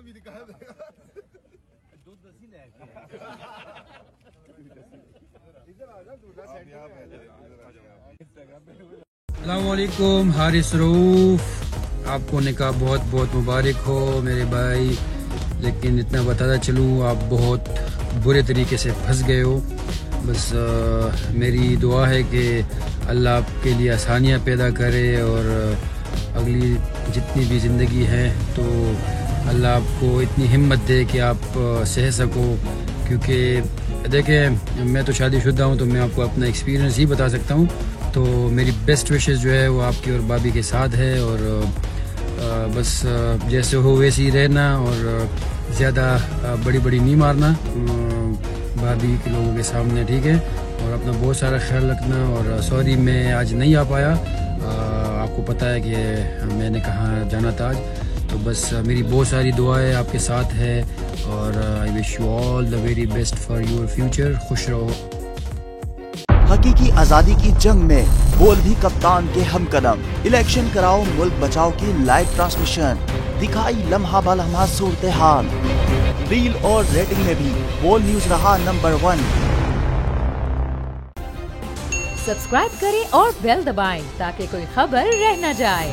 भी दिखा देगा। अस्सलामुअलैकुम हारिस रऊफ, आपको निकाह बहुत बहुत मुबारक हो मेरे भाई। लेकिन इतना बताता चलूँ, आप बहुत बुरे तरीके से फंस गए हो। बस मेरी दुआ है कि अल्लाह आपके लिए आसानियाँ पैदा करे और अगली जितनी भी ज़िंदगी है तो अल्लाह आपको इतनी हिम्मत दे कि आप सह सको। क्योंकि देखें, मैं तो शादीशुदा हूँ तो मैं आपको अपना एक्सपीरियंस ही बता सकता हूँ। तो मेरी बेस्ट विशेस जो है वो आपकी और भाभी के साथ है, और बस जैसे हो वैसे ही रहना और ज़्यादा बड़ी बड़ी नहीं मारना भाभी के लोगों के सामने, ठीक है। और अपना बहुत सारा ख्याल रखना। और सॉरी मैं आज नहीं आ पाया, आपको पता है कि मैंने कहाँ जाना था आज। तो बस मेरी बहुत सारी दुआएं आपके साथ है और I wish you all the very best for your future. खुश रहो। हकीकी आजादी की जंग में बोल भी कप्तान के हमकदम। इलेक्शन कराओ मुल्क बचाओ की लाइव ट्रांसमिशन, दिखाई लम्हा बलम्हा सूरत हाल। रील और रेटिंग में भी बोल न्यूज रहा नंबर 1। सब्सक्राइब करें और बेल दबाएं ताकि कोई खबर रह न जाए।